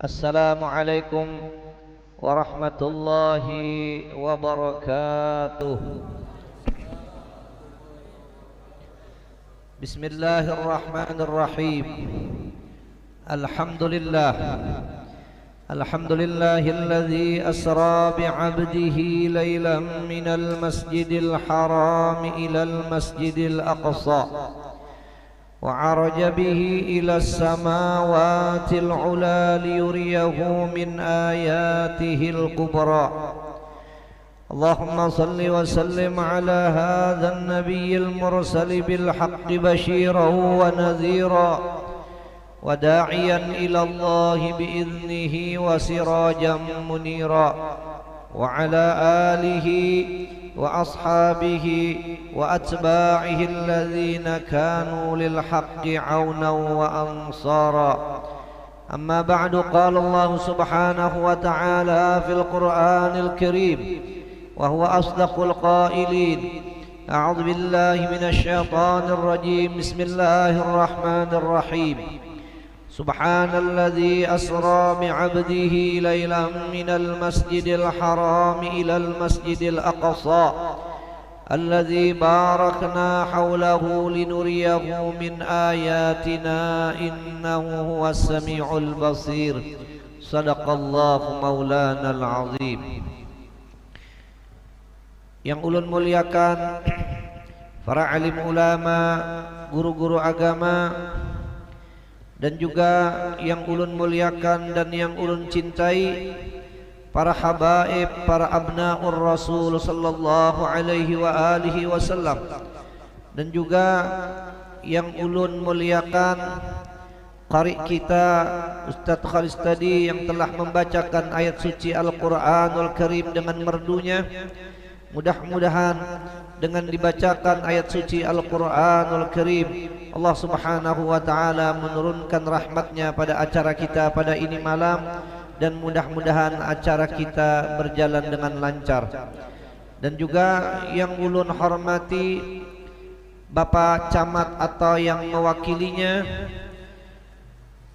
Assalamualaikum warahmatullahi wabarakatuh. Bismillahirrahmanirrahim. Alhamdulillah. Alhamdulillahilladzi asra bi'abdihi laylan minal masjidil haram ilal masjidil aqsa وعرج به إلى السماوات العلى ليريه من آياته الكبرى اللهم صل وسلم على هذا النبي المرسل بالحق بشيرا ونذيرا وداعيا إلى الله بإذنه وسراجا منيرا وعلى آله وأصحابه وأتباعه الذين كانوا للحق عونا وأنصارا أما بعد قال الله سبحانه وتعالى في القرآن الكريم وهو أصدق القائلين أعوذ بالله من الشيطان الرجيم بسم الله الرحمن الرحيم سبحان الذي أسرى بعبده ليلا من المسجد الحرام إلى المسجد الأقصى الذي باركنا حوله لنريه من آياتنا إنه هو السميع البصير صدق الله مولانا العظيم. Yang ulun muliakan para alim ulama, guru-guru agama, dan juga yang ulun muliakan dan yang ulun cintai para habaib, para abnaur Rasul sallallahu alaihi wa alihi wasallam, dan juga yang ulun muliakan qari kita Ustadz Khalis tadi yang telah membacakan ayat suci Al-Qur'anul Karim dengan merdunya. Mudah-mudahan dengan dibacakan ayat suci Al-Quranul Karim, Allah subhanahu wa ta'ala menurunkan rahmatnya pada acara kita pada ini malam, dan mudah-mudahan acara kita berjalan dengan lancar. Dan juga yang ulun hormati Bapak Camat atau yang mewakilinya,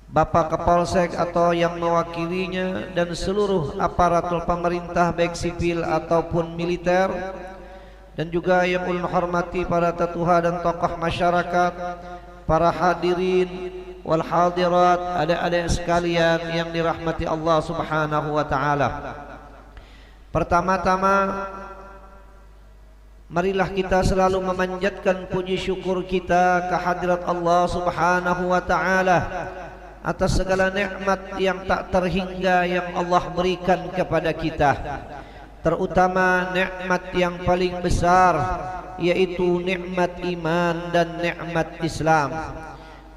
Bapak Kapolsek atau yang mewakilinya, dan seluruh aparatur pemerintah baik sipil ataupun militer, dan juga yang ulun hormati para tetuha dan tokoh masyarakat, para hadirin wal hadirat, adik-adik sekalian yang dirahmati Allah subhanahu wa ta'ala. Pertama-tama marilah kita selalu memanjatkan puji syukur kita kehadirat Allah subhanahu wa ta'ala atas segala nikmat yang tak terhingga yang Allah berikan kepada kita, terutama nikmat yang paling besar, yaitu nikmat iman dan nikmat Islam.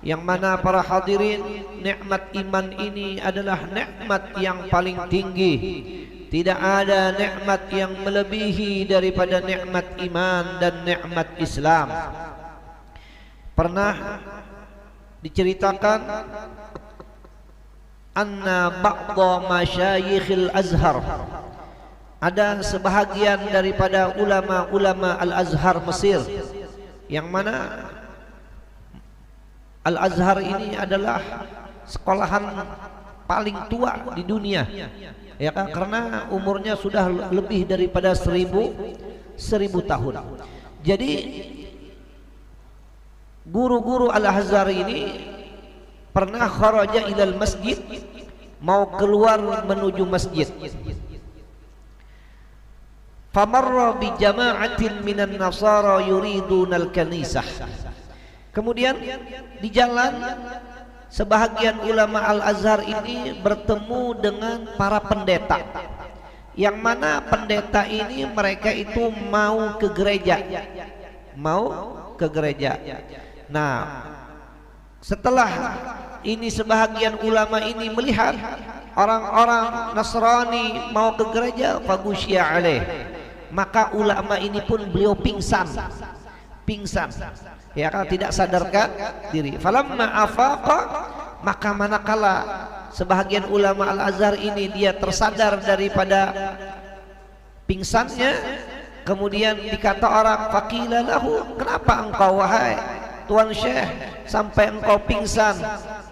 Yang mana para hadirin, nikmat iman ini adalah nikmat yang paling tinggi. Tidak ada nikmat yang melebihi daripada nikmat iman dan nikmat Islam. Pernah diceritakan anna ba'dha masyayikhil Azhar, ada sebahagian daripada ulama-ulama Al-Azhar Mesir, yang mana Al-Azhar ini adalah sekolahan paling tua di dunia, ya kan? Karena umurnya sudah lebih daripada 1000 tahun. Jadi guru-guru Al-Azhar ini pernah kharaja ilal masjid, mau keluar menuju masjid. Famarra bi jama'atin minan nasara yuridunal kanisah. Kemudian di jalan sebahagian ulama Al-Azhar ini bertemu dengan para pendeta, yang mana pendeta ini mereka itu mau ke gereja. Nah, setelah ini sebahagian ulama ini melihat orang-orang Nasrani mau ke gereja, fagusya alaih, maka ulama ini pun beliau pingsan, ya kan, tidak sadarkan diri. Falamma afaqa, maka manakala sebahagian ulama Al-Azhar ini dia tersadar daripada pingsannya, kemudian dikata orang, faqila lahu, kenapa engkau wahai Tuan Syekh, sampai engkau pingsan?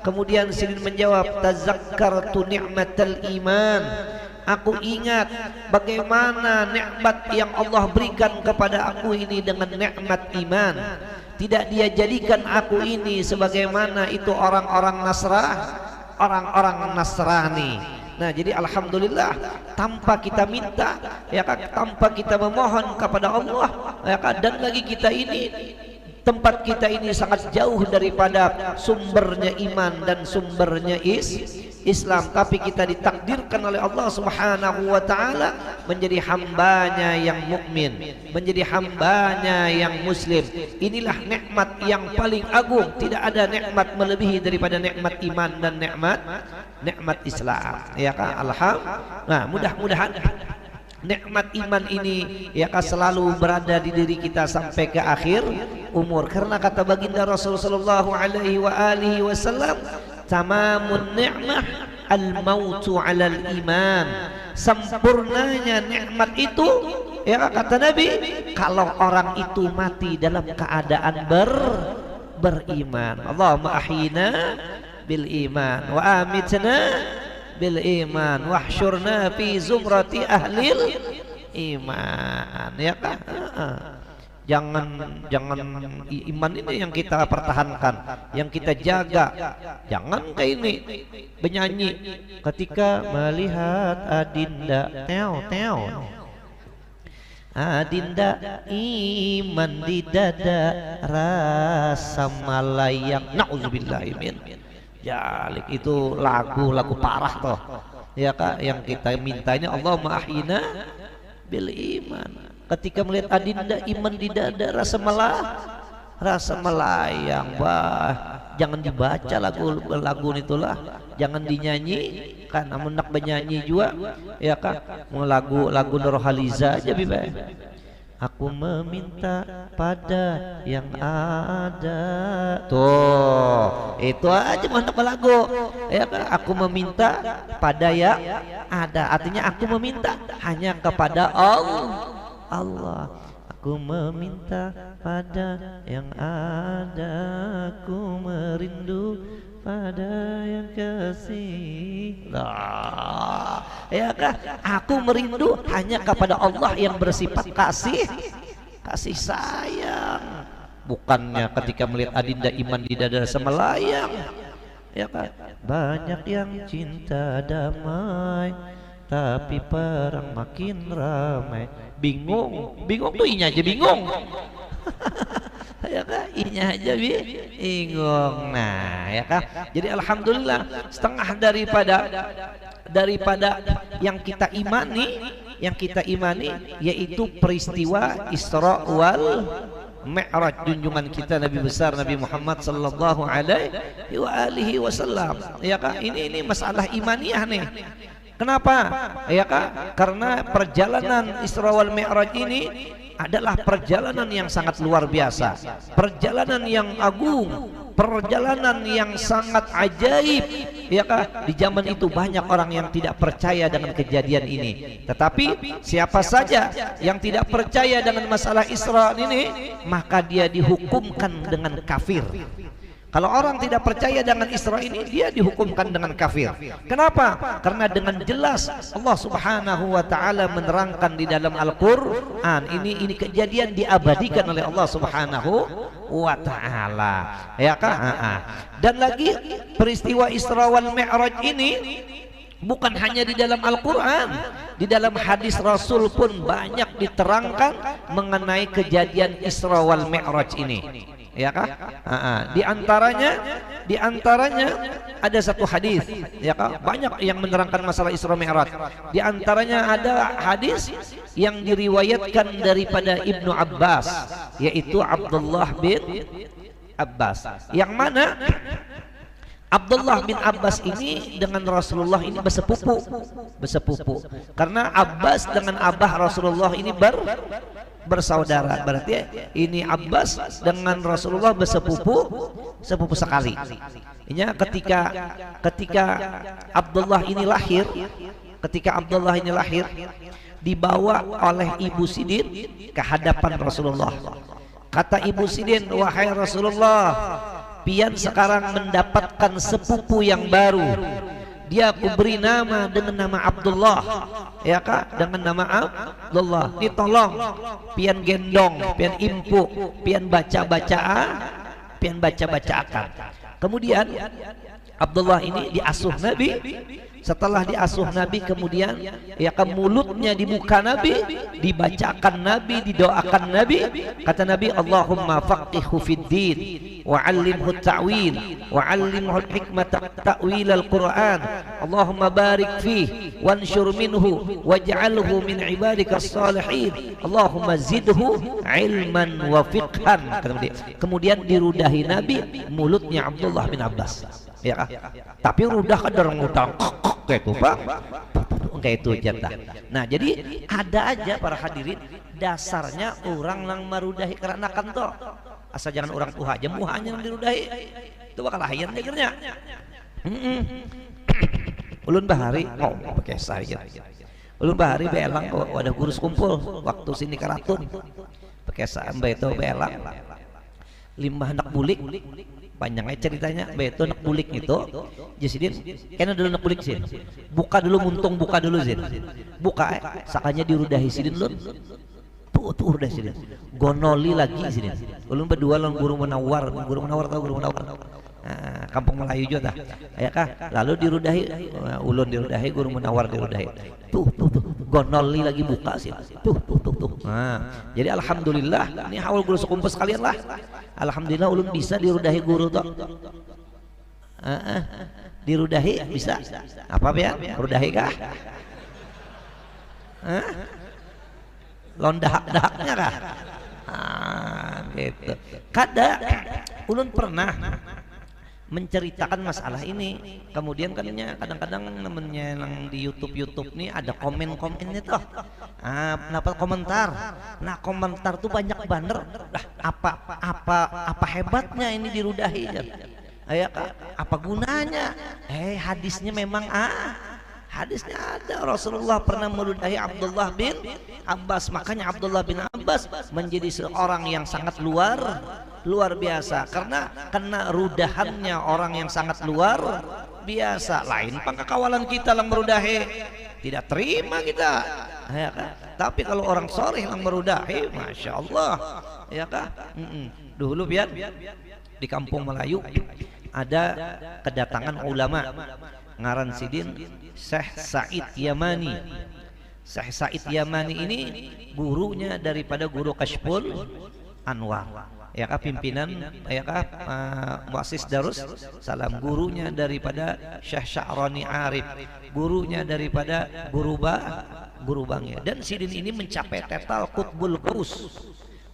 Kemudian Sidin menjawab, tazakkartu ni'matal iman. Aku ingat bagaimana nikmat yang Allah berikan kepada aku ini dengan nikmat iman. Tidak dia jadikan aku ini sebagaimana itu orang-orang Nasrani. Nah, jadi alhamdulillah, tanpa kita minta, ya kan, tanpa kita memohon kepada Allah, ya kan, dan lagi kita ini, tempat kita ini sangat jauh daripada sumbernya iman dan sumbernya Islam, tapi kita ditakdirkan oleh Allah Subhanahu wa taala menjadi hambanya yang mukmin, menjadi hambanya yang muslim. Inilah nikmat yang paling agung. Tidak ada nikmat melebihi daripada nikmat iman dan nikmat Islam, ya kan? Alhamdulillah. Nah, mudah-mudahan nikmat iman ini ya kan selalu berada di diri kita sampai ke akhir umur, karena kata baginda Rasulullah sallallahu alaihi wasallam, tamamun ni'mah al-mautu 'alal iman. Sempurnanya nikmat itu, ya kata Nabi, kalau orang itu mati dalam keadaan beriman. Allahumma ahyina bil iman wa amitna bil iman wahsyurna fi zumrati ahlil iman, ya kan? Jangan iman ini yang kita pertahankan, yang kita jaga. Jangan kayak ini penyanyi ketika melihat Adinda, teo Adinda iman di dada rasa malayang, nauzubillahimin jalik. Itu lagu parah toh, ya kak. Yang kita minta ini Allahumma ahyina bil iman. Ketika melihat Adinda iman di dada rasa melayang, jangan dibaca lagu itulah, jangan dinyanyi kan. Namun nak benyanyi juga, ya kan, mau lagu Nurhaliza aja bibai. Aku meminta pada yang ada, tuh itu aja mau lagu, ya kan? Aku meminta pada yang ada, artinya aku meminta hanya kepada Allah. Aku meminta pada yang ada, aku merindu pada yang kasih. Nah, ya kan? Aku merindu hanya kepada Allah yang bersifat kasih sayang. Bukannya ketika melihat Adinda iman di dada semelayang, ya kan? Banyak yang cinta damai, tapi perang makin ramai. Bingung tuh inya aja bingung. Ya kan, inya aja bingung. Nah, ya kan. Jadi alhamdulillah, setengah daripada yang kita imani yaitu peristiwa Isra wal Mi'raj, junjungan kita Nabi besar Nabi Muhammad sallallahu alaihi wasallam. Ya kan, ini masalah imaniyah nih. Kenapa? Ya kak, karena perjalanan Isra wal Mi'raj ini adalah perjalanan yang sangat luar biasa, perjalanan yang agung, perjalanan yang sangat ajaib. Ya kak, di zaman itu banyak orang yang tidak percaya dengan kejadian ini. Tetapi siapa saja yang tidak percaya dengan masalah Isra ini, maka dia dihukumkan dengan kafir. Kalau orang tidak percaya dengan Isra ini, dia dihukumkan dengan kafir. Kenapa? Karena dengan jelas Allah Subhanahu wa taala menerangkan di dalam Al-Qur'an, ini kejadian diabadikan oleh Allah Subhanahu wa taala. Ya kan? Dan lagi peristiwa Isra wal Mi'raj ini bukan hanya di dalam Al-Quran, di dalam hadis Rasul pun banyak diterangkan mengenai kejadian Isra wal Mi'raj ini. Ya kah? Di antaranya ada satu hadis, ya kah? Banyak yang menerangkan masalah Isra Mi'raj. Di antaranya ada hadis yang diriwayatkan daripada Ibnu Abbas, yaitu Abdullah bin Abbas, yang mana Abdullah bin Abbas ini dengan Rasulullah ini bersepupu. Karena Abbas dengan abah Rasulullah ini bersaudara. Berarti ini Abbas dengan Rasulullah bersepupu sekali. Ini ketika Abdullah ini lahir, dibawa oleh Ibu Sidin ke hadapan Rasulullah. Kata Ibu Sidin, wahai Rasulullah, pian sekarang mendapatkan sepupu yang baru. Dia aku beri nama dengan nama Abdullah, ya kak, dengan nama Abdullah. Ditolong, pian gendong, pian impu, pian baca akan. Kemudian Abdullah ini diasuh Nabi. Setelah diasuh Nabi, kemudian ya kan mulutnya dibuka Nabi, dibacakan Nabi, didoakan Nabi. Kata Nabi, Allahumma faqihhu fid din wa 'allimhu at-ta'wil wa 'allimhu al-hikmata ta'wil al-Qur'an. Allahumma barik fihi wanshur minhu waj'alhu min ibadika as-salihin. Allahumma zidhu 'ilman wa fiqhan. Kemudian dirudahi Nabi mulutnya Abdullah bin Abbas. Ya, tapi rudah kan dorong utang kayak itu Pak, kayak itu jatah. Nah jadi ada aja para hadirin, dasarnya orang yang merudahi karena kantor, asal jangan orang tuha aja muhanya yang dirudahi itu bakal lahir akhirnya. Ulun bahari pakai saya, ulun bahari belang wadah gurus kumpul waktu sini karatun pakai sampai itu belang limbah anak bulik. Panjangnya ceritanya, betul nak bulik itu, Jasidin, kena dulu nak bulik sih, buka dulu muntung, buka dulu sih, buka, sakanya dirudahi sidin lu, tuh udah sidin, gonoli lagi sidin, ulun berdua lawan guru menawar tahu guru menawar, nah, kampung Melayu juga, ya kah, lalu dirudahi, ulun dirudahi, guru menawar dirudahi, tuh, gonoli lagi buka sih, tuh. Nah, jadi alhamdulillah, ini haul guru sekumpul sekalian lah. Alhamdulillah ulun bisa dirudahi guru toh. Dirudahi bisa. Apa ya? Rudahi kah? Londak-dahaknya kah? Gitu. Kada ulun pernah menceritakan masalah ini, kemudian kadang-kadang namanya yang di YouTube nih ada komen-komennya toh, dapat komentar. Nah komentar tuh banyak banget. Nah apa hebatnya ini dirudahi ya, apa gunanya? Hadisnya memang hadisnya ada, Rasulullah pernah meludahi Abdullah bin Abbas. Makanya Abdullah bin Abbas menjadi seorang yang sangat luar biasa karena kena rudahannya orang yang sangat luar biasa. Lain pangkakawalan kita yang merudahi, tidak terima kita, ya kan? Tapi kalau orang soleh yang merudahi, masya Allah, ya kan? Dulu biar di kampung Melayu ada kedatangan ulama ngaran sidin Syekh Said Yamani. Syekh Said Yamani ini gurunya daripada guru Kashful Anwar, ya kah, pimpinan ya kah, muassis Darus Salam, gurunya daripada Syekh Sya'rani Arif, gurunya daripada guru Bangnya. Dan sidin ini mencapai total Qutbul Qus.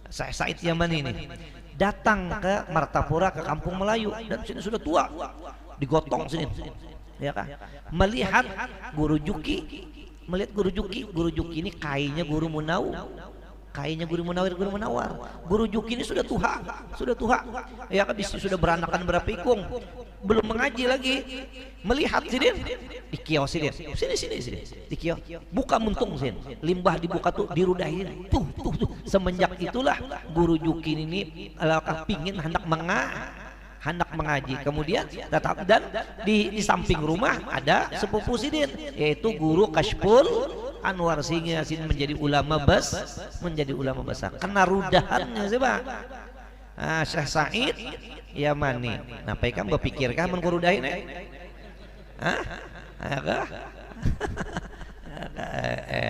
Syekh Said Yamani ini datang ke Martapura, ke kampung Melayu, dan sini sudah tua, digotong sini, ya kan? Melihat guru Juki, guru Juki ini kayaknya guru Munawar. Guru Juki ini sudah tua, ya kan? Sudah beranakan berapikung, belum mengaji lagi. Melihat sini di kios sini, di kios, buka muntung sini, limbah dibuka tuh, dirudahin, tuh. Semenjak itulah guru Juki ini pingin hendak mengaji. Kemudian tetap, dan di samping rumah ada sepupu sidin, yaitu guru Kashful Anwar, sehingga sidin menjadi ulama besar karena rudahannya sih Pak. Syekh Said Yamani. Nah, kan berpikirkah mengkurudahin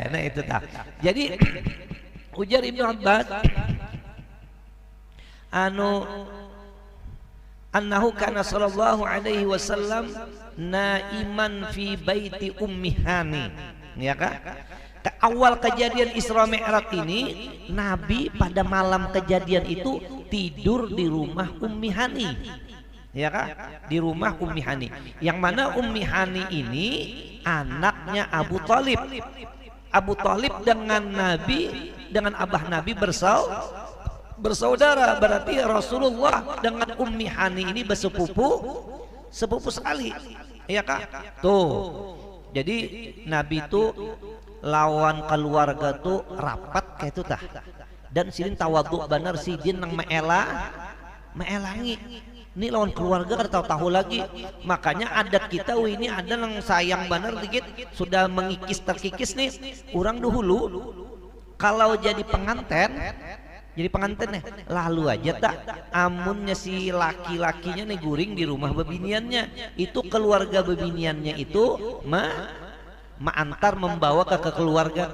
nah itu tak. Jadi ujar Ibnu Abbas annahu kana sallallahu alaihi wasallam naiman fi baiti ummi Hani, ya kan? Awal kejadian Isra Mi'raj ini, Nabi pada malam kejadian itu tidur di rumah Ummi Hani, ya kan? Di rumah Ummi Hani, yang mana Ummi Hani ini anaknya Abu Thalib. Abu Thalib dengan Nabi, dengan abah Nabi bersaudara. Berarti Rasulullah dengan Ummi Hani ini sepupu sekali, ya kan? Tuh, jadi Nabi itu lawan keluarga tuh rapat kayak itu tah. dan sidin tawadhu benar sidin nang meelangi. Ini lawan keluarga kan tahu-tahu lagi. Makanya adat kita ini ada yang sayang benar dikit sudah mengikis terkikis nih. Orang dahulu kalau jadi pengantin nih lalu aja tak amunnya si laki-lakinya nih guring di rumah bebiniannya, itu keluarga bebiniannya itu antar membawa ke keluarga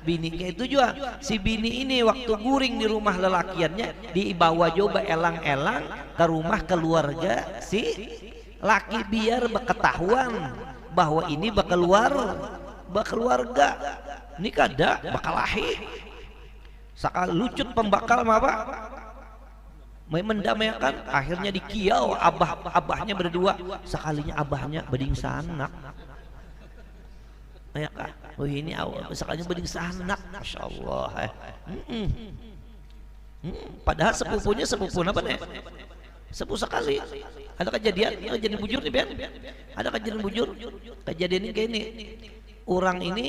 bini. Kayak itu juga si bini ini waktu guring di rumah lelakiannya dibawa coba elang-elang ke rumah keluarga si laki biar berketahuan bahwa ini berkeluarga ini kada bakal lahir. Sakal lucut pembakal apa mendamaikan, akhirnya dikiau abahnya berdua, sekalinya abahnya beding sanak ya kak. Oh ini awal sekalinya beding sanak, masya Allah. Padahal sepupu apa nih, sepupu sekali. Ada kejadian bujur nih Ben, ada kejadian bujur. Kejadian ini kayak ini, orang ini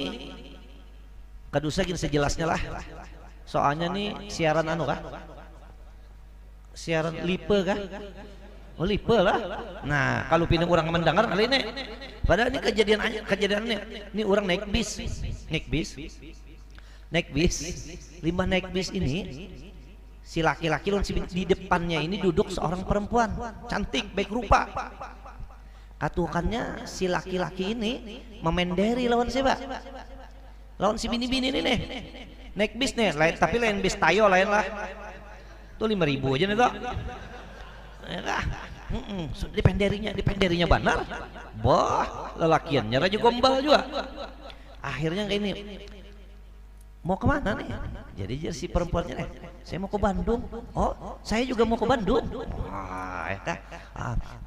kadusa gini sejelasnya lah. Soalnya nih siaran siaran lipe kah? Oh lipe lah. Nah kalau pindah orang mendengar kali ini, padahal ini kejadiannya ini orang naik bis, limbah naik bis ini si laki-laki di depannya ini duduk seorang perempuan cantik baik rupa. Katukannya si laki-laki ini memenderi lawan siapa? Lawan si bini-bini ini nih. Naik bis nih, tapi lain bis tayo lain lah. Tuh 5.000 aja nih tuh. Dipenderinya benar. Boh, lelakiannya raja gombal juga. Akhirnya kayak ini. Mau kemana nih? Jadi si perempuannya nih, saya mau ke Bandung. Oh, saya juga mau ke Bandung. Wah,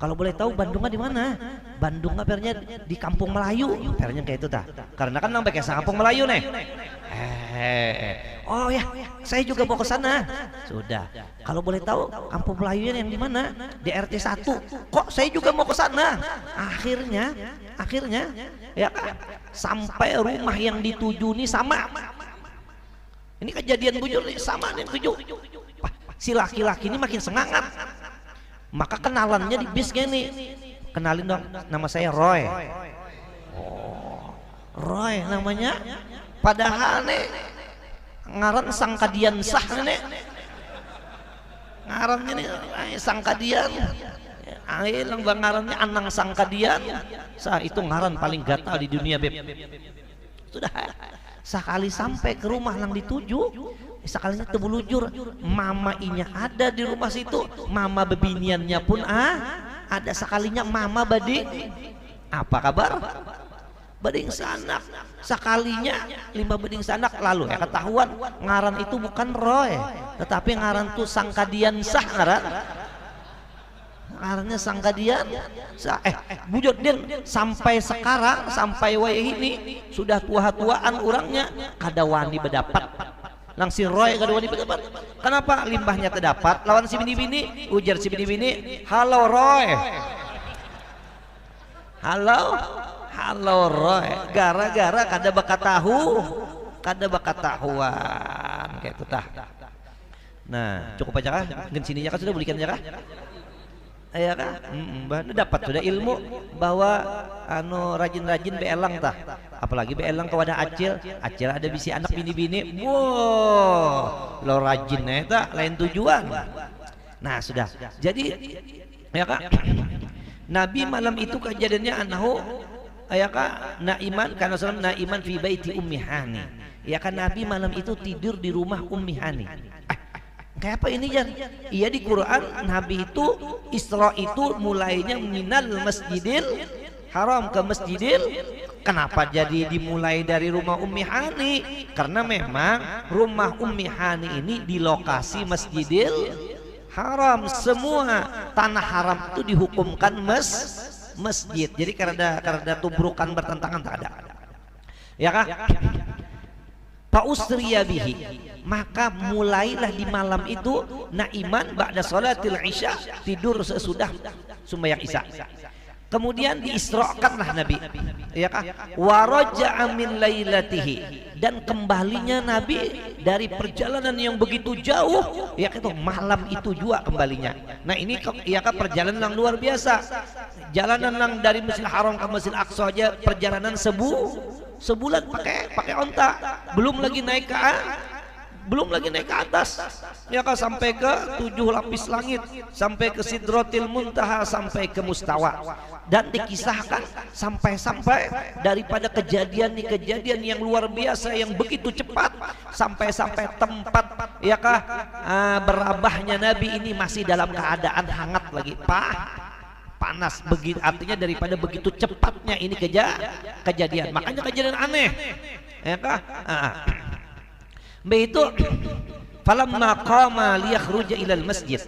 kalau boleh tahu Bandungnya di mana? Bandungnya pernya di Kampung Melayu. Pernya kayak itu dah. Karena kan nambah kayak Kampung Melayu nih. Oh ya, saya juga mau ke sana. Sudah. Kalau boleh tahu Kampung Melayunya yang di mana? Di RT 1. Kok saya juga mau ke sana? Akhirnya ya sampai rumah yang dituju nih sama. Ini kejadian bujur nih sama nih tujuh. Si laki-laki ini makin semangat. Maka kenalannya di bis gini. Kenalin dong, nama saya Roy. Oh, Roy namanya. Padahal nih ngaran Sangkadian sah nih. Ngarannya nih Sangkadian. Lang bang ngarannya Anang Sangkadian. Sah itu ngaran paling gatal di dunia beb. Sudah. Sekali sampai ke rumah yang dituju, sekalinya tebulujur, mama inya ada di rumah situ, mama bebiniannya pun ada. Sekalinya mama bading, apa kabar? Bading sanak. Sekalinya 5 bading sanak, lalu ketahuan ngaran itu bukan Roy, tetapi ngaran tuh Sangkadian sah ngaran. Ngarannya Sangkadian bujur din sampai sekarang sampai wae ini sudah tua-tuaan orangnya kada wani berdapat langsung Roy kada wani berdapat. Kenapa? Limbahnya terdapat lawan si bini-bini, ujar si bini-bini, halo Roy, halo Roy, gara-gara kada bakat tahuan kayak itu tah. Nah cukup aja kah? Gen sininya kan sudah belikan aja kah? Ya kan, dapat sudah ilmu bahwa rajin-rajin beelang tah, apalagi beelang kepada acil ada bisi anak bini-bini, wow, lo rajin tah, lain tujuan. Nah sudah, jadi ya kan, Nabi malam itu kejadiannya anahu, ya kan, naiman karena salam naiman fi baiti Ummi Hani, ya kan Nabi malam itu tidur di rumah Ummi Hani. Kayak apa ini Jan? Iya di Quran Nabi itu Isra itu mulainya minal masjidil haram ke masjidil. Kenapa jadi dimulai dari rumah Ummi Hani? Karena memang rumah Ummi Hani ini di lokasi masjidil haram. Semua tanah haram itu dihukumkan masjid. Jadi karena tubrukan bertentangan tak ada. Ya kah? Fa'usriya bihi, maka mulailah di malam itu naiman ba'da salatil isya, tidur sesudah sembahyang isya. Kemudian diisrokanlah Nabi, ya kan? Wa raja'a min lailatihi, dan kembalinya Nabi dari perjalanan yang begitu jauh, ya kan, malam itu juga kembalinya. Nah ini ya kan perjalanan yang luar biasa. Jalanan yang dari Masjidil Haram ke Masjidil Aqsa aja perjalanan sebulan pakai onta, belum lagi naik ke atas, ya kan, sampai ke 7 lapis langit, sampai ke Sidratil Muntaha, sampai ke Mustawa. Dan dikisahkan sampai daripada kejadian yang luar biasa yang begitu cepat, sampai tempat, ya kan, berabahnya Nabi ini masih dalam keadaan hangat lagi, panas, begitu, artinya daripada begitu cepatnya ini kejadian, makanya kejadian aneh, ya kan. Begitu, falamma qama liyakhruja ilal masjid,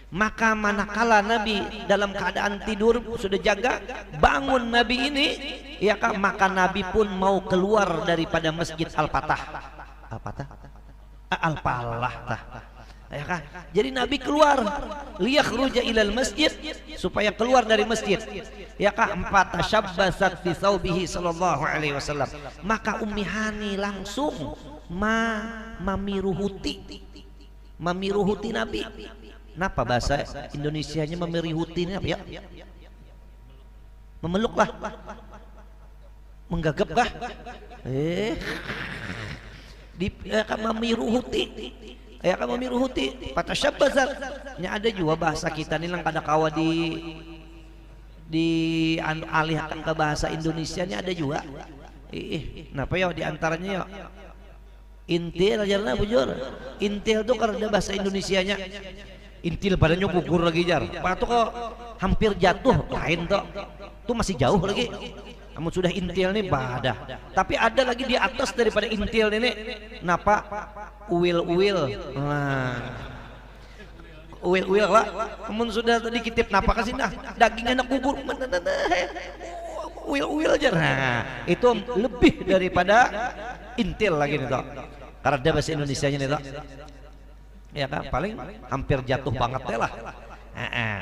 maka manakala Nabi dalam keadaan tidur sudah jaga, bangun Nabi ini, ya kan, maka Nabi pun mau keluar daripada Masjid Al-Falah, ya kan. Jadi Nabi keluar liyakhruja ilal masjid, supaya keluar dari masjid, ya kan. Fatashabbasat fi thawbihi sallallahu alaihi wasallam, maka Ummi Hani langsung mamiruhuti Nabi. Kenapa bahasa Indonesianya mamiruhuti ini apa ya? Memeluklah, menggagapkah? Mamiruhuti, ya kan, mamiruhuti. Fatashabbasat, nya ada juga bahasa kita nih lang kada kawa alihkan ke bahasa Indonesia nya ada juga. Kenapa ya diantaranya ya? Intil aja lah bujur. Intil tuh karena bahasa Indonesianya. Intil badannya gugur lagi jar. Pak tuh kok hampir jatuh, lain tuh. Tuh masih jauh lagi. Kamu sudah intil nih badah. Tapi ada lagi di atas daripada intil ini. Napa? Uwil. Nah. Uwil lah. Kamu sudah tadi kitip napa kasih nah dagingnya nak gugur. Uwil aja. Nah, itu lebih daripada intil lagi nih toh. Karena ada bahasa Indonesianya nih toh, ya kan, paling hampir jatuh banget lah.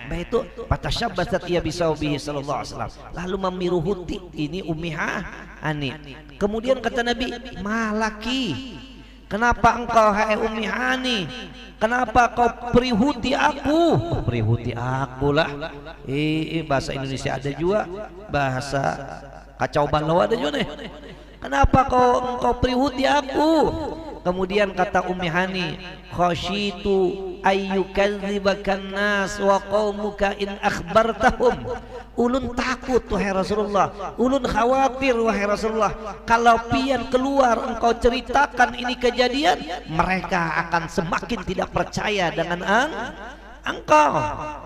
Nah itu fatashabbasat ia bisaubihi sallallahu alaihi wasallam, lalu memiruhuti ini Ummi Hani. Kemudian kata Nabi, malaki, kenapa engkau hai Ummi Hani, kenapa kau perihuti aku? Perihuti aku lah. Bahasa Indonesia ada juga, bahasa kacau balau ada juga nih. Kenapa engkau perihuti aku? Kemudian kata Ummi Hani, khasyitu ayyukadzibakan nas wa qaumuka in akhbartahum. Ulun takut wahai Rasulullah, ulun khawatir wahai Rasulullah, kalau pian keluar engkau ceritakan ini kejadian, mereka akan semakin tidak percaya dengan engkau.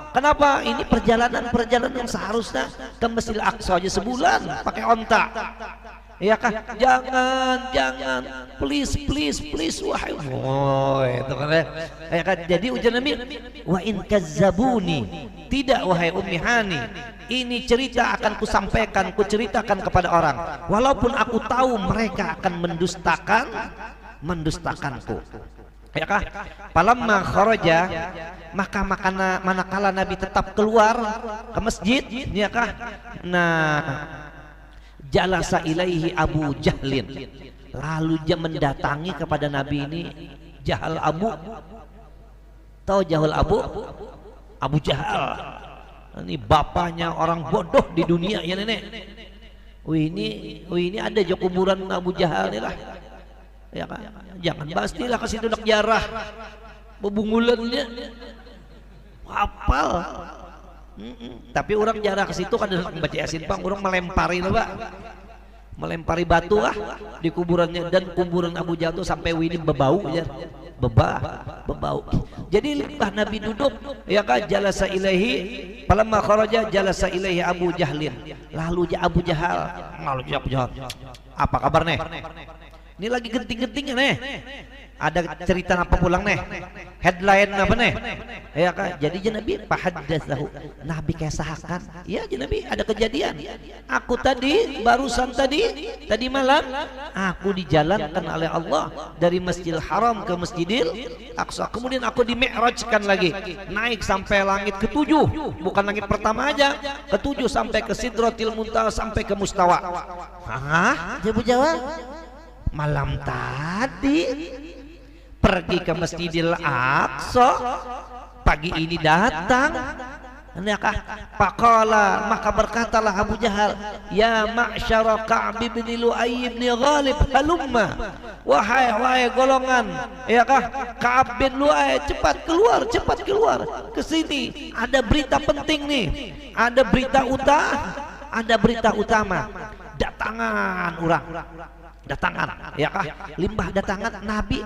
Kenapa? Ini perjalanan yang seharusnya ke Masjidil Aqsa aja sebulan pakai onta. Ya kan, jangan, please, wahai, itu kan ya kan. Jadi ujar Nabi, wa in kazzabuni, tidak wahai Ummi Hani, ini cerita akan kuceritakan kepada orang, walaupun aku tahu mereka akan mendustakanku. Ya kan? Falamma kharaja, maka manakala Nabi tetap keluar ke masjid, ya kan. Nah, jalasa ilaihi Abu Jahlin, lalu dia mendatangi kepada Nabi ini Jahal tahu Jahal Abu Jahal, ini bapaknya orang bodoh di dunia ya nenek. Ini ada jo kuburan Abu Jahal nih lah, ya kan. Jangan pastilah kasih tunak jarah bebungulannya hafal. Tapi orang jarah ke situ kan baca Yasin Bang, orang melempari batu di kuburannya, dan kuburan Abu Jahal itu sampai ini bebau ya, bebau. Jadi limpah Nabi duduk, ya kan, jalasa ilaihi, falamma kharaja jalasa ilaihi Abu Jahlin, lalu Abu Jahal, apa kabar nih? Ini lagi genting-gentingnya nih. Ada cerita apa pulang nih? Headline apa nih? Ya kan? Jadi Nabi fahaddatsahu. Nabi kesahakan. Ya Nabi ada kejadian. Aku barusan tadi malam aku dijalankan oleh Allah dari Masjidil Haram ke Masjidil Aqsa. Kemudian aku dimi'rajkan lagi. Naik sampai langit ketujuh. Bukan langit pertama aja. Ketujuh sampai ke Sidratil Muntaha sampai ke Mustawa. Hah? Jawab. Malam tadi pergi ke Masjidil Aqsa, pagi ini datang. Faqala, maka berkatalah Abu Jahal, ya ma'syara Ka'b bin Lu'ay bin Ghalib halumma, wahai golongan ya kah Ka'b bin Lu'ay, cepat keluar ke sini, ada berita penting nih, ada berita utama. Datangan ya kah limbah datangan Nabi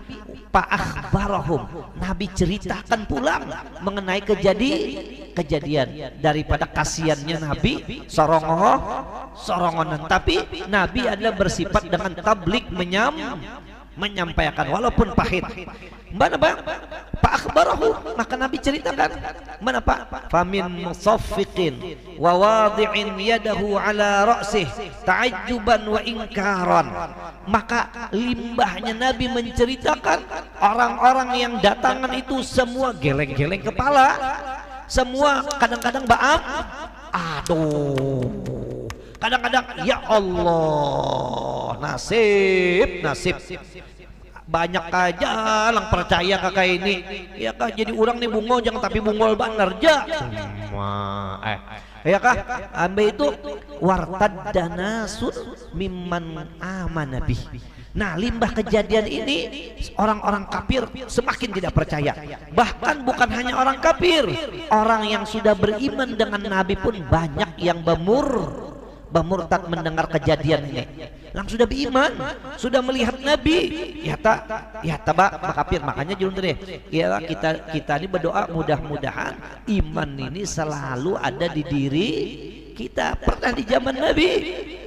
akhbarahum, Nabi ceritakan pulang mengenai kejadian daripada kasihannya Nabi sorongonan, tapi Nabi adalah bersifat dengan tablik menyampaikan walaupun pahit. Mana Bang? Pak akhbarahu, maka Nabi ceritakan. Mana Pak? Famin musaffiqin wa wadi'in yadahu ala ra'sih ta'ajjuban wa inkaran. Maka limbahnya Nabi menceritakan orang-orang yang datangan itu semua geleng-geleng kepala, semua kadang-kadang kadang-kadang ya Allah, nasib banyak aja lang percaya kakak ini ya kah, jadi orang nih bungol jangan tapi bungol banar ja ya kah ambil itu wartadana sud mimman aman nabi. Nah limbah kejadian ini orang-orang kafir semakin tidak percaya, bahkan bukan hanya orang kafir, orang yang sudah beriman dengan Nabi pun banyak yang bermurtad mendengar kejadian ini. Langsung sudah beriman, sudah melihat Nabi. Ya kafir. Makanya jurun deh. Ya kita ini berdoa mudah-mudahan iman ini selalu ada di diri kita. Pernah di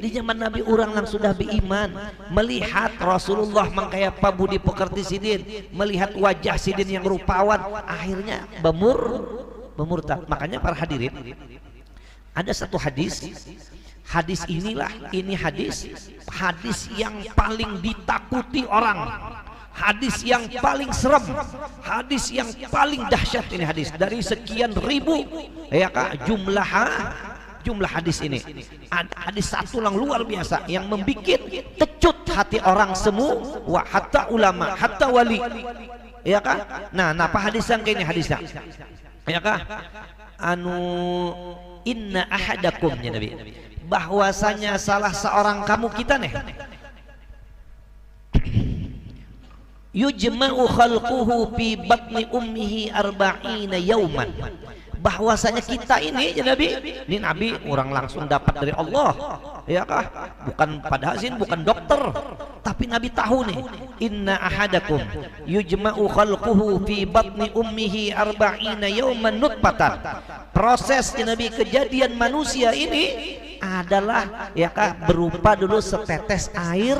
zaman Nabi orang yang sudah beriman melihat Rasulullah mengkaya Pak Budi Pekerti Sidin, melihat wajah Sidin yang rupawan, akhirnya bermurtad. Makanya para hadirin, ada satu hadis inilah, ini hadis yang paling ditakuti orang, hadis yang paling serem, hadis yang paling dahsyat. Ini hadis dari sekian ribu ya kak jumlah hadis ini. Hadis satu yang luar biasa yang membuat kecut hati orang semua, wa hatta ulama, hatta wali ya kak. Nah apa hadis yang ini hadisnya ya kak, inna ahadakum ya Nabi, bahwasanya salah seorang kamu kita nih yujma'u khalquhu fi batni ummihi arba'ina yauman, bahwasanya kita ini ya Nabi, ini Nabi orang langsung dapat dari Allah ya kah, bukan pada hasil, bukan dokter, tapi Nabi tahu nih, inna ahadakum yujma'u khalquhu fi batni ummihi arba'ina yauman nutfatan. Proses ya Nabi, kejadian manusia ini adalah ya kah berupa dulu setetes air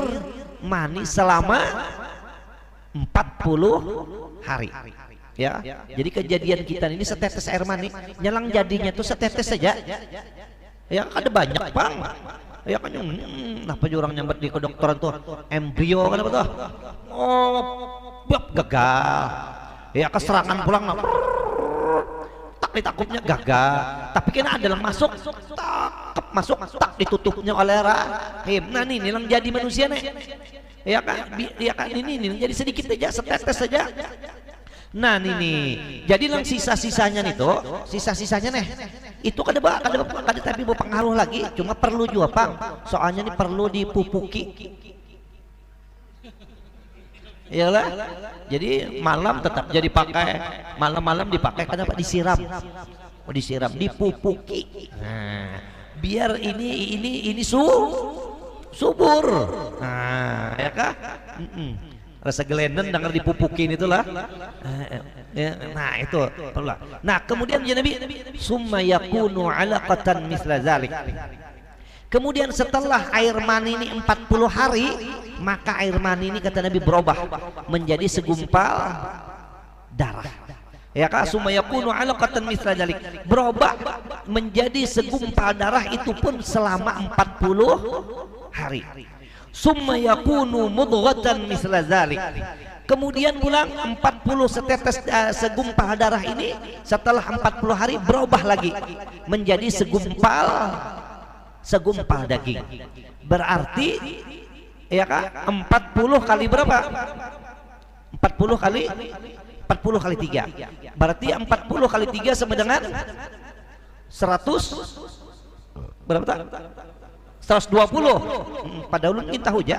mani selama 40 hari ya. Jadi kejadian kita ini setetes air mani, nyelang jadinya tuh setetes saja ya. Ada banyak Bang ya kan, kenapa orang nyambat di kedokteran tuh embrio kan apa tuh, gagal ya, keserangan pulang takutnya gagal, tapi kena ada yang masuk tak ditutupnya oleh rahim. Nah ini yang jadi manusia nih ya kan, ini jadi sedikit aja, setetes saja. Nah ini jadi yang sisa-sisanya nih tuh, sisa-sisanya nih itu kada tapi berpengaruh lagi, cuma perlu juga Pang, soalnya ini perlu dipupuki iyalah. Jadi malam tetap jadi pakai, malam-malam dipakai, kenapa disiram, dipupuki. Nah, biar ini subur. Nah, ya kah? Rasa gelenden dengar dipupukin itulah. Nah, itu perlu. Nah, kemudian ya Nabi, summa yakunu alaqatan misla zalik. Kemudian setelah air mani ini 40 hari, maka air mani ini kata Nabi berubah menjadi segumpal darah. Ya kak, summa yakunu 'alaqatan mithla dzalik. Berubah menjadi segumpal darah itu pun selama 40 hari. Summa yakunu mudghatan mithla dzalik. Kemudian pulang 40 setetes segumpal darah ini setelah 40 hari berubah lagi menjadi segumpal daging. Berarti ya kak, 40 kali berapa? 40 kali 3. Berarti 40 kali 3 sama dengan 100 berapa tak? 120. Pada ulun kita tahu aja.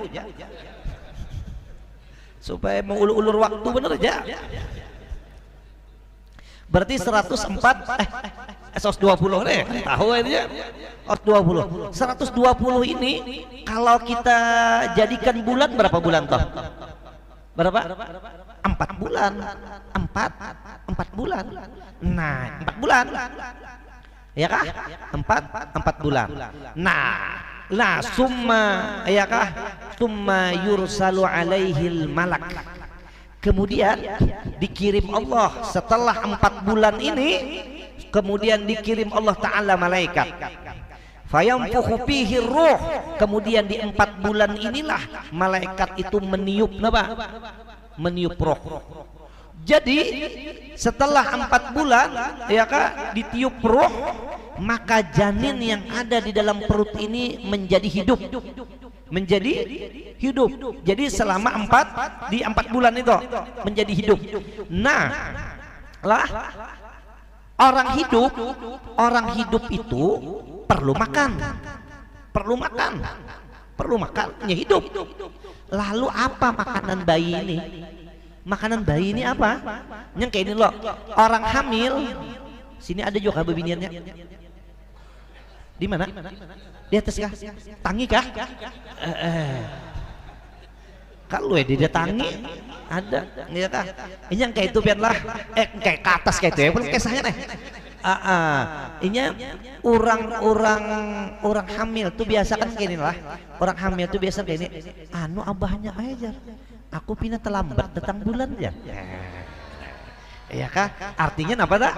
Supaya mengulur-ulur waktu bener aja. Berarti 104 120 deh, tahu aja. 120. 120 ini kalau kita jadikan bulan berapa bulan toh? Berapa? 4 bulan. 4 bulan. Nah, 4 bulan. Ya kah? 4 bulan. Nah, summa ya kah? Summa yursalu alaihil malak. Kemudian dikirim Allah setelah 4 bulan ini, kemudian dikirim Allah Ta'ala malaikat. Fayamfuhu fihi ruh. Kemudian di 4 bulan inilah malaikat itu meniup apa? Meniup roh. Jadi setelah 4 bulan ya kak ditiup roh, maka janin yang ada di dalam perut ini menjadi hidup. Jadi selama 4 bulan itu menjadi hidup. Nah lah, orang hidup itu perlu makannya hidup. Lalu apa makanan bayi ini? Makanan bayi ini apa? Yang kayak ini loh, orang hamil. Sini ada juga bibiniannya. Di mana? Di atas kah? Tangi kah? Kalau dia tangi ada, ya kah? Ini yang kayak itu biarlah, kayak ke atas kayak itu ya, belum kayak saya nih. Ini orang hamil tuh biasa kan kayak inilah. Orang hamil tuh biasa kayak ini. Anu abahnya aja. Aku pindah terlambat datang bulan ya. Ya kah? Artinya apa dah?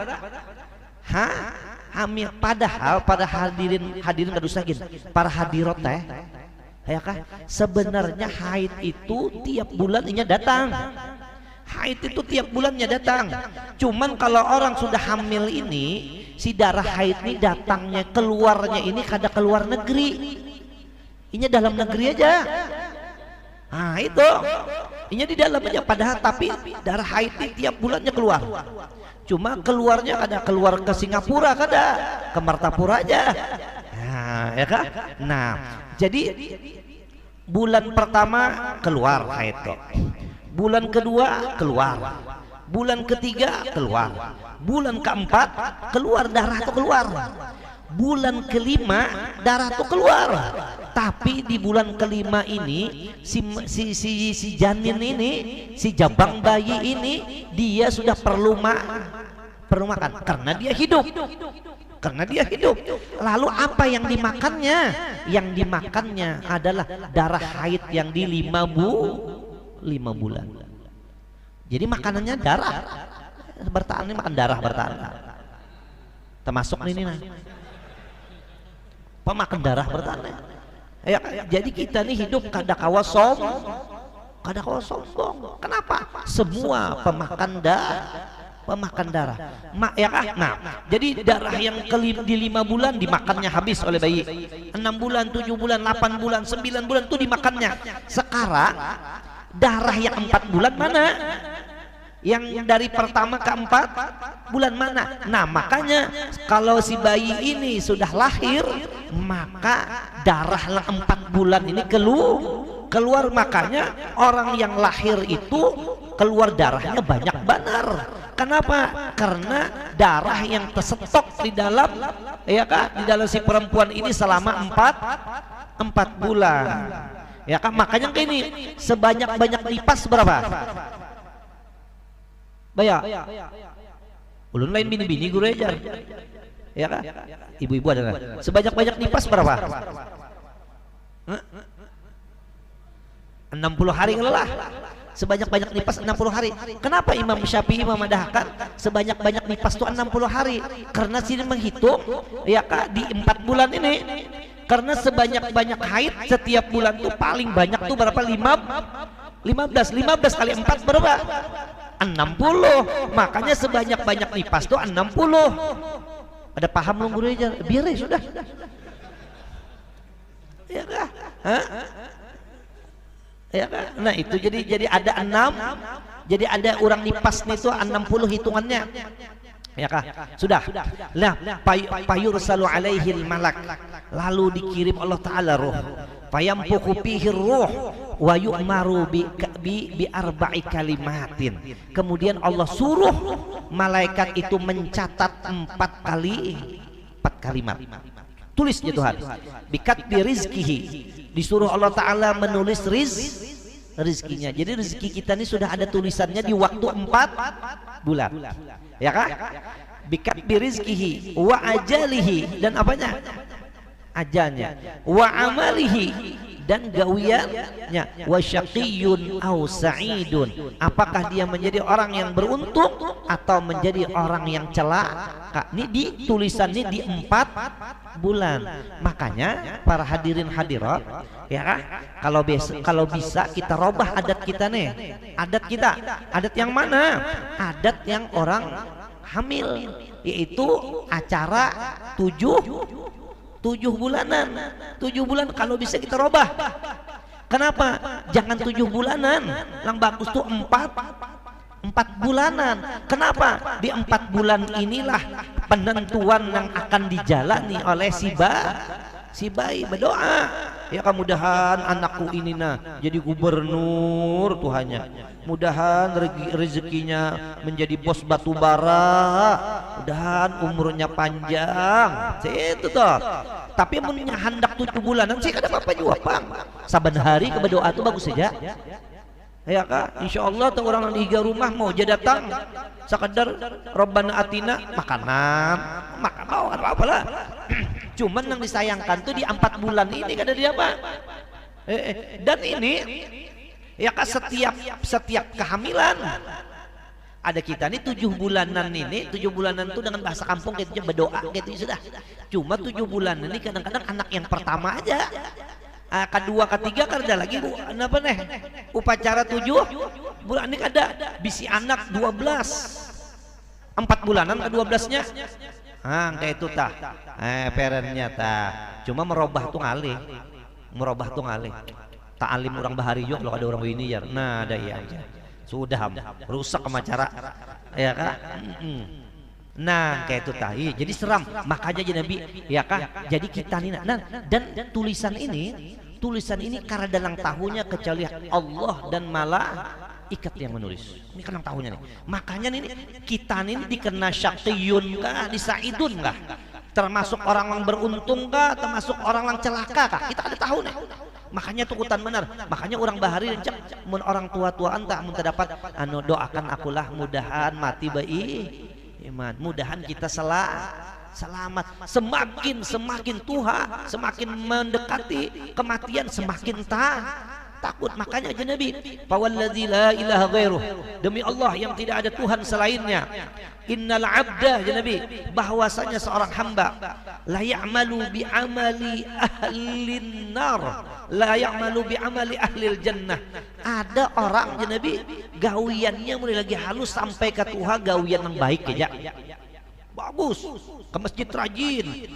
Hamil. Padahal pada hadirin gak usah gini. Para hadirat teh. Ya kah? Sebenarnya haid itu tiap bulan inya datang. Haid itu tiap bulannya datang. Cuman kalau orang sudah hamil ini, si darah haid ini datangnya keluarnya ini kada keluar negeri. Inya dalam negeri aja. Nah itu, inya di dalam aja. Padahal tapi darah haid ini tiap bulannya keluar. Cuma keluarnya kada keluar ke Singapura, kada ke Martapura aja. Nah, ya kak? Nah, jadi bulan pertama keluar haid kok. Bulan kedua keluar, bulan ketiga keluar, bulan keempat keluar darah tuh keluar, bulan kelima darah tuh keluar. Tapi di bulan kelima ini si janin ini, si jabang bayi ini dia sudah perlu makan karena dia hidup. Lalu apa yang dimakannya? Yang dimakannya adalah darah haid yang di 5 bulan. Jadi makanannya darah. Bertahan ini makan darah bertahan. Termasuk ini nah. Pemakan darah bertahan. Ya, jadi kita nih hidup kada kawa sombong. Kenapa? Semua pemakan darah. Ya kah? Nah, jadi darah yang di 5 bulan dimakannya habis oleh bayi. 6 bulan, 7 bulan, 8 bulan, 9 bulan itu dimakannya. Sekarang darah yang 4 bulan mana? Yang dari pertama ke 4 bulan mana? Nah makanya kalau si bayi ini sudah lahir, maka darah 4 bulan ini keluar. Makanya orang yang lahir itu keluar darahnya banyak benar. Kenapa? Karena darah yang tersetok di dalam, ya kak, di dalam si perempuan ini selama 4 bulan. Ya kan, makanya kayak ini sebanyak-banyak nipas berapa? Bayar. Ulun lain bini-bini guru aja. Ya kan? Ibu-ibu ada. Sebanyak-banyak nipas berapa? Hah? 60 hari lelah. Sebanyak-banyak nipas 60 hari. Kenapa Imam Syafi'i memadahkan sebanyak-banyak nipas itu 60 hari? Karena sini menghitung ya Kak di 4 bulan ini. Karena sebanyak-banyak haid setiap bulan tuh paling banyak tuh berapa? 15 kali 4 berapa? 60. Makanya sebanyak-banyak nipas tuh 60. Ada paham lu guru aja? Biar ya sudah. Ya Kak? Hah? Ya kan? Nah itu jadi ada 6, jadi ada orang nipas itu 60 hitungannya. Ya kah? Sudah. Nah, payursalu alaihil malak, lalu dikirim Allah Taala ruh. Fayampuku fihi ruh wa yu'maru bi arba'i kalimatin. Kemudian Allah suruh malaikat itu mencatat 4 kalimat. Tulisnya Tuhan. Bikatbi rizkihi, disuruh Allah Ta'ala menulis rizkinya. Jadi rezeki kita ini sudah ada tulisannya di waktu 4 bulan. Ya kah? Bikatbi rizkihi wa ajalihi, dan apanya? Ajalnya. Wa amalihi, dan gawiannya. Wa syaqiyyun au sa'idun, apakah dia menjadi orang yang beruntung atau menjadi orang yang celaka. Ini di tulisannya di 4 bulan. Makanya para hadirin hadirat ya kan, kalau bisa kita robah adat kita nih. Adat yang mana? Adat yang orang hamil, yaitu acara 7 bulanan. 7 bulan kalau bisa kita robah. Kenapa? Jangan 7 bulanan, yang bagus tuh 4 bulanan. Kenapa? Di 4 bulan inilah penentuan yang akan dijalani oleh si bayi. Berdoa, ya mudahan anakku ini jadi gubernur Tuhannya. Mudahan rezekinya menjadi bos batu bara. Mudahan umurnya panjang. Itu toh. Tapi punya hendak 7 bulanan sih kada apa-apa juga Bang. Saban hari ke berdoa itu bagus saja. Ya Kak, insya Allah tuh orang di rumah mau aja datang sekedar Robbana atina makanan, makan mau apa-apalah. Cuman yang disayangkan tuh di 4 bulan ini kada dia apa. Dan ini ya Kak, setiap kehamilan ada kita nih 7 bulanan ini. 7 bulanan tuh dengan bahasa kampung gitu berdoa gitu sudah. Cuma 7 bulan ini kadang-kadang anak yang pertama aja. Kedua ketiga kada lagi apa nih upacara 7 bulan ini kada bisi anak 12 4 bulanan ke 12-nya kayak itu tah perennya tah. Cuma merubah tuh ngalih ta'alim orang bahari yuk kalau ada orang ini ya. Nah ada iya aja sudah rusak kemacara ya Kak. Nah kayak itu tah. Jadi seram, makanya jadi Nabi ya Kak. Jadi kita nih dan tulisan ini karena dalam tahunya kecuali Allah dan malaikat yang menulis. Ini kan tahunya nih. Makanya nih kita nih dikena syaqiyun kah, disaidun kah? Termasuk orang yang beruntung kah, termasuk orang yang celaka kah? Kita ada tahu nih. Makanya tukutan benar. Makanya orang bahari rencak mun orang tua-tuaan tak mun dapat doakan akulah mudahan mati baik iman, mudahan kita selamat. Semakin tua, semakin mendekati kematian, semakin takut. Makanya aja Nabi, fawalladzi la ilaha ghairuh, demi Allah yang tidak ada Tuhan selainnya, innal abda ya Nabi, bahwasanya seorang hamba la ya'malu bi amali ahlin nar la ya'malu bi amali ahlil jannah. Ada orang ya Nabi gawiannya mulai lagi halus sampai ke Tuhan gawian yang baik aja. Bagus, ke masjid rajin,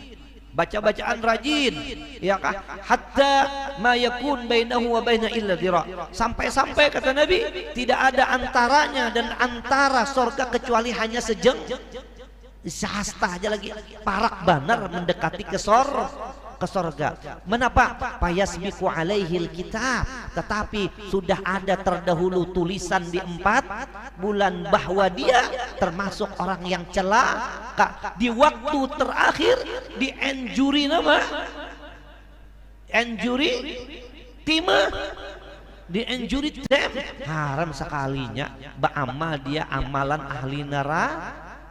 baca-bacaan rajin, ya kah? Hatta ma yakun bainahu wa baina illa dhira. Sampai-sampai kata Nabi tidak ada antaranya dan antara surga kecuali hanya sehasta aja lagi parak banar mendekati ke surga. Menapa? Payasbiqu alaihil kitab, tetapi sudah ada terdahulu tulisan di 4 bulan bahwa dia termasuk orang yang celaka di waktu terakhir, di injury nama injury time, di injury time haram sekalinya beramal dia amalan ahli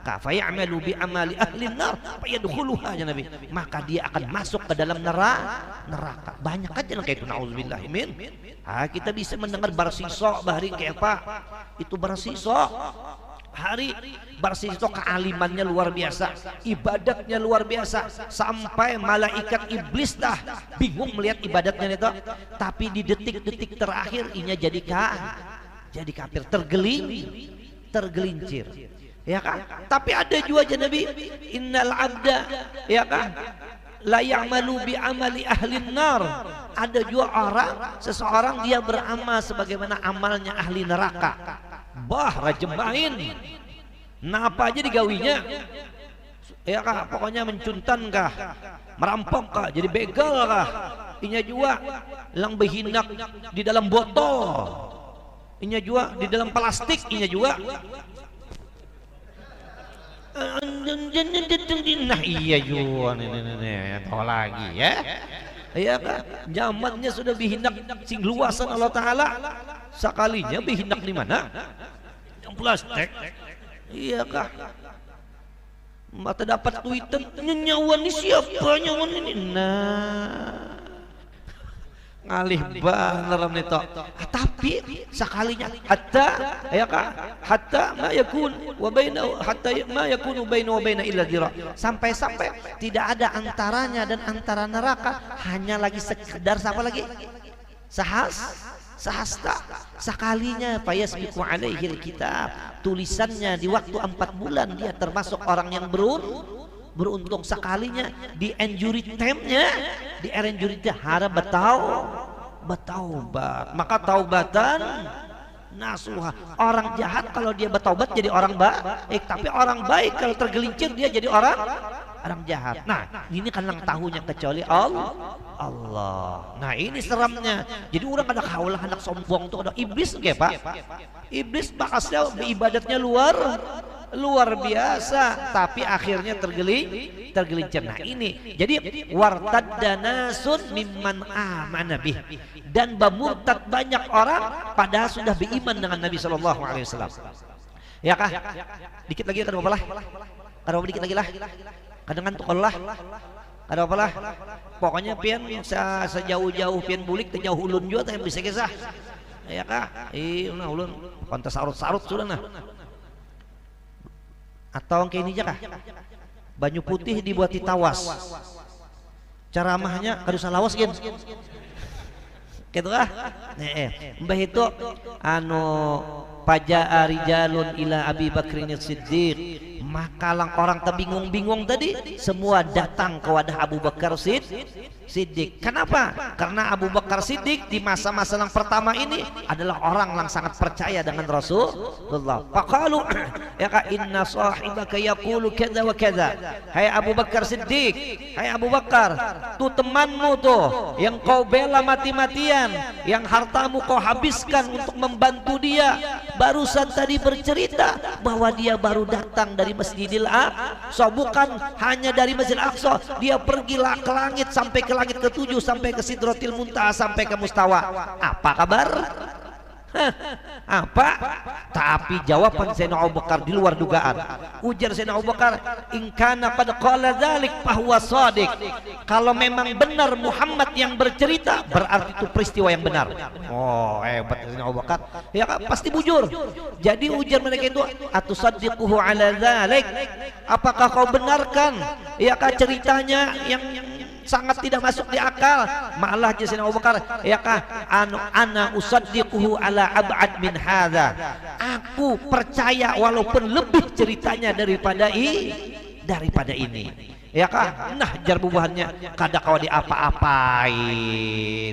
neraka fayamalu bi amali ahli nar fayadkhuluha ya Nabi, maka dia akan masuk ke dalam neraka. Banyak aja yang kayak itu, naudzubillah min. Kita bisa mendengar barsiso bahari kayak apa itu barsiso hari barsiso, kealimannya luar biasa, ibadatnya luar biasa, sampai malaikat iblis dah bingung melihat ibadatnya itu, tapi di detik-detik terakhir inya jadi kafir, tergelincir, ya kan? Tapi ada juga aja Nabi, innal abda, ya kan, la ya'malu bi amali ahli nar. Ada juga seseorang dia beramal sebagaimana amalnya ahli neraka. Rajemain, nah apa aja digawinya, ya kah, pokoknya mencuntan kah, merampok kah, jadi begal kah, inya juga lang behinak di dalam botol, inya juga di dalam plastik, inya juga. Nah iya juga nih tahu lagi ya. Ya kan, zamannya sudah bihinak sing luasan Allah Ta'ala, sekalinya bihinak di mana? Yang plastik. Iya kah? Mata dapat tweetan, nyawan ini siapa nyawan ini? Nah, ngalih bener nih toh. Tapi sekalinya hatta, ya kah? Hatta ma yakun wa bainahu, hatta ma yakunu bainahu wa baina illa dhira. Sampai-sampai tidak ada antaranya dan antara neraka hanya lagi sekedar apa lagi? Sahasta. Sekalinya fayasbiqu alaihi alkitab, tulisannya di waktu 4 bulan dia termasuk orang yang beruntung. Sekalinya di injury time-nya, di injury harap bertaubat, maka taubatan nasuha. Orang jahat kalau dia bertaubat jadi orang baik, tapi orang baik kalau tergelincir dia jadi orang jahat. Nah ini kan yang tahunya kecuali Allah. Nah ini seramnya. Jadi orang ada kaulah anak sombong tuh, ada iblis kayak Pak. Iblis bakasnya ibadatnya luar biasa, tapi akhirnya tergelincir. Nah ini jadi wartadda nasun mimman amana bih, dan bermurtad banyak orang padahal sudah beriman dengan Nabi Shallallahu Alaihi Wasallam. Ya kah? Dikit lagi kan apa lah? Kada dikit lagi lah. Kadang tuh Allah. Kada apa lah? Pokoknya pian sejauh-jauh pian bulik ke jauh ulun juga yang bisa kisah. Ya kah? Nah ulun kontes sarut-sarut sudah nah. Atau kayak ini aja kah? Banyu putih dibuat tawas. Ceramahnya kada usah lawas gitu. Gitu kah? Mbah itu paja'a rijalun ila Abi Bakrin Siddiq, maka orang terbingung-bingung tadi semua datang ke wadah Abu Bakar Siddiq. Kenapa? Karena Abu Bakar Siddiq di masa-masa yang pertama ini adalah orang yang sangat percaya dengan Rasulullah. Faqalu ya ka inna sahibaka yaqulu kadza wa kadza. Hai Abu Bakar Siddiq, hai Abu Bakar, tuh temanmu tuh yang kau bela mati-matian, yang hartamu kau habiskan untuk membantu dia, barusan tadi bercerita bahwa dia baru datang dari Masjidil Aqsa, bukan hanya dari Masjidil Aqsa, dia pergilah ke langit sampai ke langit ke-7, sampai ke Sidratil Muntaha, sampai ke Mustawa. Apa kabar? Apa? Tapi jawaban Sayyidina Abu Bakar di luar dugaan. Ujar Sayyidina Abu Bakar, in kana qad qala dzalik fahuwa shadiq. Kalau memang benar Muhammad yang bercerita, berarti itu peristiwa yang benar. Oh, hebat Sayyidina Abu Bakar. Ya pasti bujur. Jadi ujar mereka itu, atusaddiquhu ala dzalik. Apakah kau benarkan ya kah ceritanya yang sangat tidak masuk di akal? Malah Sayyidina Abu Bakar, ya kah, ana usaddiquhu ala ab'ad min hadza. Aku percaya walaupun lebih ceritanya daripada ini. Ya kah? Nah jar bubuhannya kada kau di apa-apai,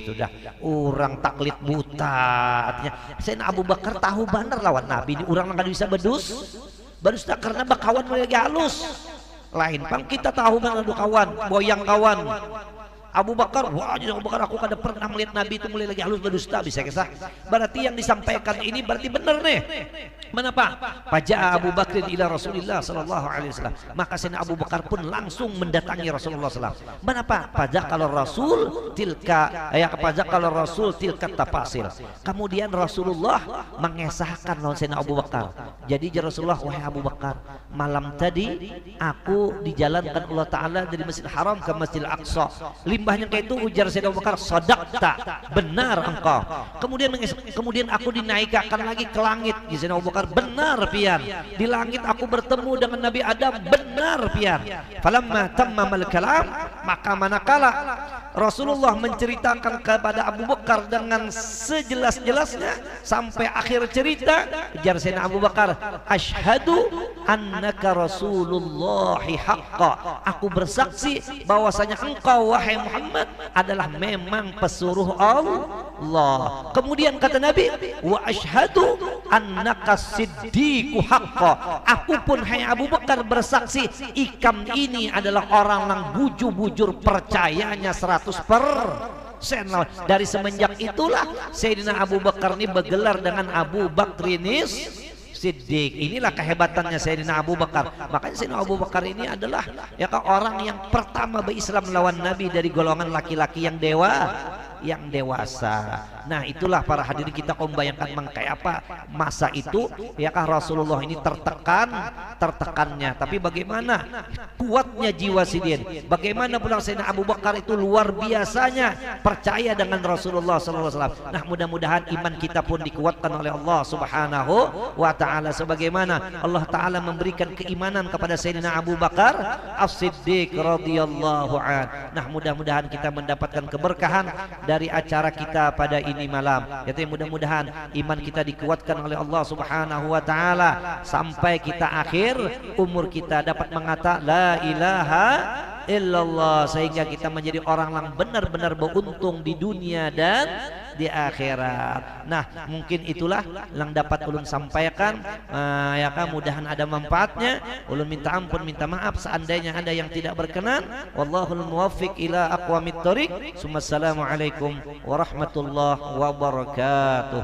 sudah orang taklid buta. Artinya Sayyidina Abu Bakar tahu benar lawan Nabi ini orang nggak bisa bedus karena bakawan lagi halus. Lain pang kita tahu mana kawan, boyang kawan, Abu Bakar, wah Abu Bakar aku kada pernah melihat Nabi itu mulai lagi halus berdusta, bisa kisah. Berarti yang disampaikan ini berarti benar nih. Kenapa? Faja'a Abu Bakrin ila Rasulillah sallallahu alaihi wasallam. Maka Sayyidina Abu Bakar pun langsung mendatangi Rasulullah sallallahu. Kenapa? Kalau Rasul tilka kalau Rasul tilka tafasil. Kemudian Rasulullah mengesahkan lawan Sayyidina Abu Bakar. Jadi Rasulullah, wahai Abu Bakar, malam tadi aku dijalankan Allah Ta'ala dari Masjid Haram ke Masjid Al-Aqsa. Limbahnya kayak itu ujar Sayyidina Abu Bakar, sadaqta, benar engkau. Kemudian aku dinaikkan lagi ke langit. Sayyidina Abu Bakar, benar pian. Di langit aku bertemu dengan Nabi Adam, benar pian. Falamma tammamal kalam, maka manakala Rasulullah menceritakan kepada Abu Bakar dengan sejelas-jelasnya sampai akhir cerita, ujar Sayyidina Abu Bakar, asyhadu annaka rasulullahi haqqa, aku bersaksi bahwasanya engkau wahai Muhammad adalah memang pesuruh Allah. Kemudian kata Nabi, wa asyhadu annaka siddiqu haqqa, aku pun hai Abu Bakar bersaksi ikam ini adalah orang yang bujur-bujur percayanya 100%. Dari semenjak itulah Sayyidina Abu Bakar ini bergelar dengan Abu Bakrinis Siddiq. Inilah kehebatannya Sayyidina Abu Bakar. Makanya Sayyidina Abu Bakar ini adalah orang yang pertama berislam melawan Nabi dari golongan laki-laki yang dewasa. Nah, itulah para hadirin, kita membayangkan kayak apa masa itu Rasulullah ini tertekannya. Tapi bagaimana kuatnya jiwa sidin, bagaimana pula Sayyidina Abu Bakar itu luar biasanya percaya dengan Rasulullah SAW. Nah, mudah-mudahan iman kita pun dikuatkan oleh Allah Subhanahu wa Ta'ala, sebagaimana Allah Ta'ala memberikan keimanan kepada Sayyidina Abu Bakar As-Siddiq radhiyallahu an. Nah, mudah-mudahan kita mendapatkan keberkahan dari acara kita pada ini malam. Jadi mudah-mudahan iman kita dikuatkan oleh Allah Subhanahu wa Ta'ala sampai kita akhir umur kita dapat mengatakan la ilaha illallah, sehingga kita menjadi orang yang benar-benar beruntung di dunia dan di akhirat. Nah, mungkin itulah yang dapat ulun sampaikan. Mudahan ada manfaatnya. Ulun minta ampun, minta maaf seandainya ada yang tidak berkenan. Wallahul muwaffiq ila aqwamit thoriq. Assalamualaikum warahmatullahi wabarakatuh.